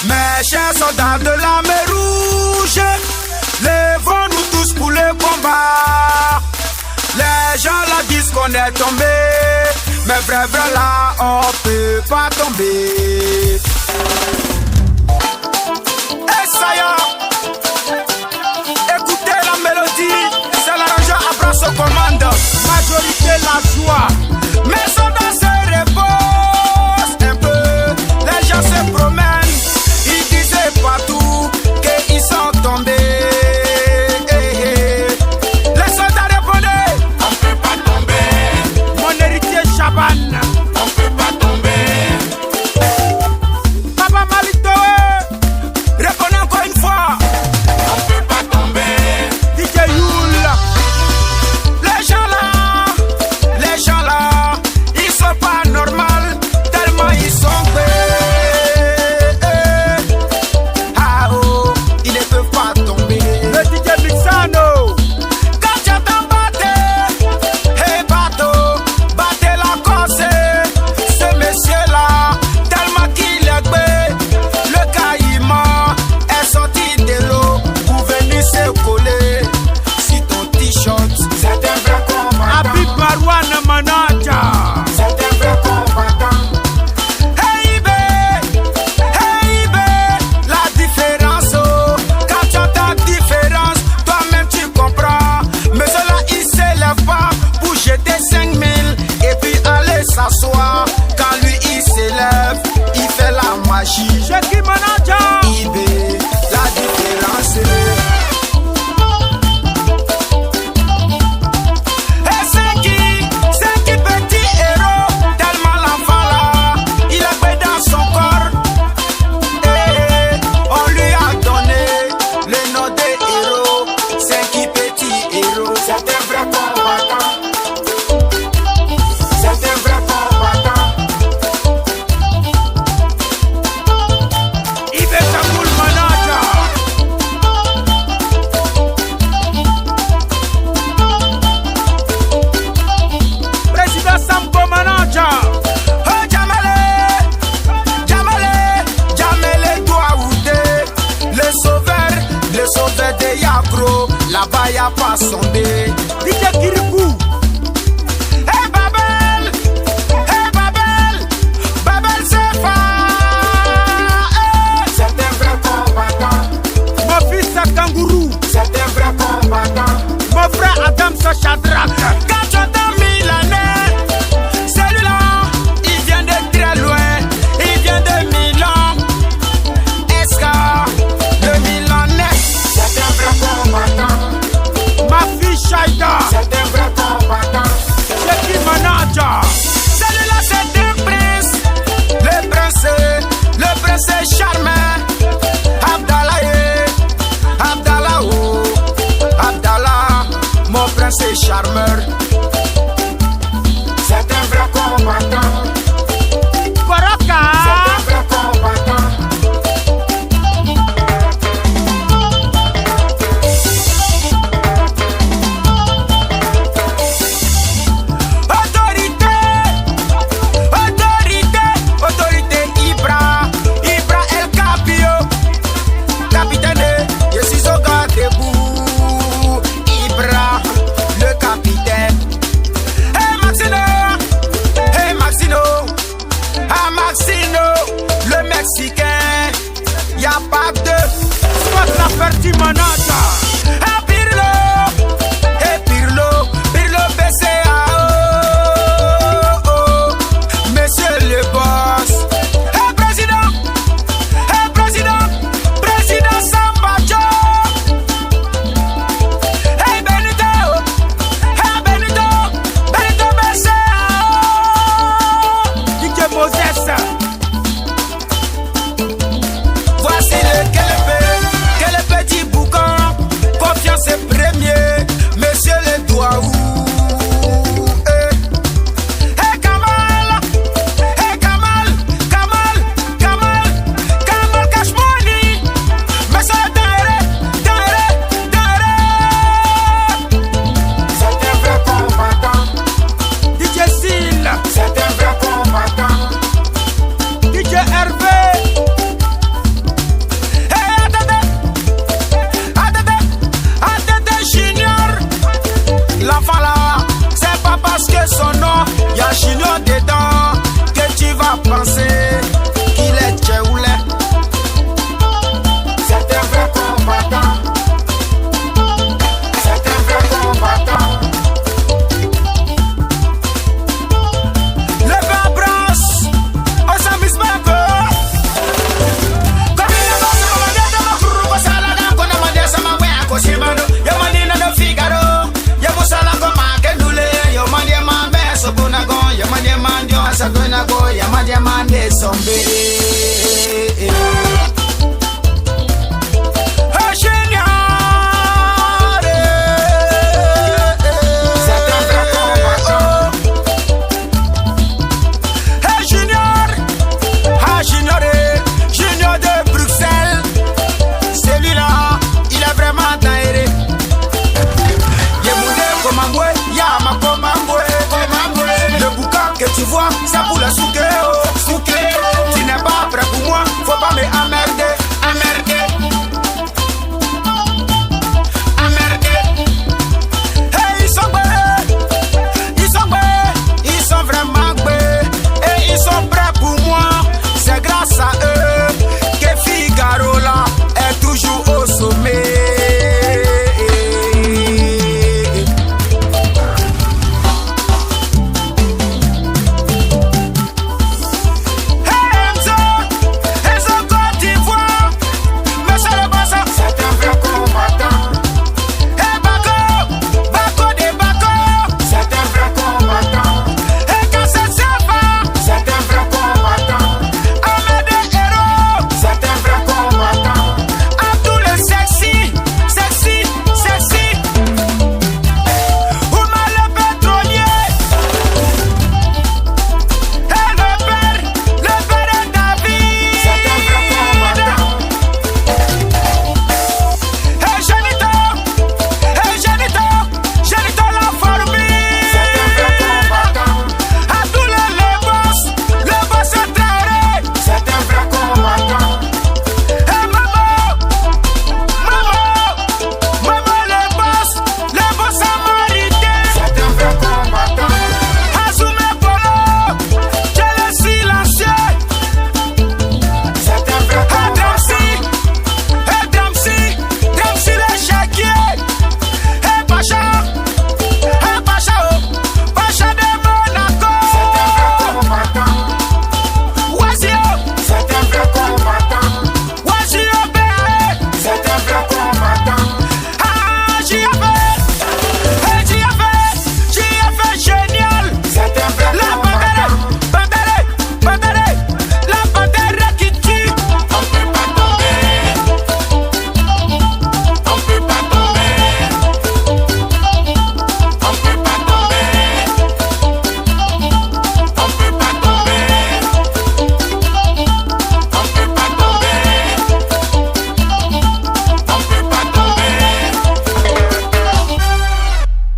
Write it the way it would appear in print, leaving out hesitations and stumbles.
Mes chers soldats de la mer Rouge, lèvons-nous tous pour le combat. Les gens là disent qu'on est tombé, mais vrai là on peut pas tomber. Et ça y est, écoutez la mélodie, c'est l'arrangeur Abrace aux commandes. Majorité la joie, mes soldats se reposent un peu, les gens se promènent. Ils disaient partout qu'ils sont tombés. Les soldats répondaient: on peut pas tomber. Mon héritier Chaban, on peut pas tomber. Papa Malitoé répondait encore une fois: on peut pas tomber. DJ Youl, les gens là, ils sont pas normaux, tellement ils sont bêtes. S'assoit, quand lui il s'élève, il fait la magie. Jackie Manager, IB, la différence. Et c'est qui petit héros, tellement l'enfant là, il a fait dans son corps. Et on lui a donné le nom de héros. C'est qui petit héros, c'est un vrai combattant. Là-bas y'a pas sondé. DJ Kirikou. Hey Babel, Babel c'est fort. C'est un vrai combattant. Mon fils c'est Kangourou. C'est un vrai combattant. Mon frère Adam c'est Shadrach. Quand tu entends Milanais, celui-là, il vient de très loin. Il vient de Milan. Escar, le Milanais. C'est un vrai combattant. Shaïda, c'est un vrai combattant. Jackie Manager, celui-là c'est un prince. Le prince est charmant. Abdallah, mon prince est charmeur. C'est un vrai combattant. Koroka, c'est un vrai combattant. Y'a pas de soit la partie Manager. Pirlo BCA. Monsieur le boss. Président Sambajo. Benito BCA. DJ Moses. Voici le petit boucan, confiance est premier, monsieur le Douaou. Kamal Kashmani, monsieur le Daere. C'est un vrai combattant. DJ Sil, c'est un vrai combattant. DJ Hervé. pas penser qu'il est tchéoulé. C'est un vrai combattant. C'est un vrai combattant. Le bas brosse, on s'amuse pas peu. Comme il a passé pour la dette de ma cour, on s'en a dans qu'on a mandé sa main, ouais, à Cosimano. Y'a mandé dans le Figaro. Y'a pour ça la gomme à Kendoulé. Y'a mandé ma mère, so bonagon. Y'a mandé mandio, à sa gonago. Y'a mandé mandé son bébé.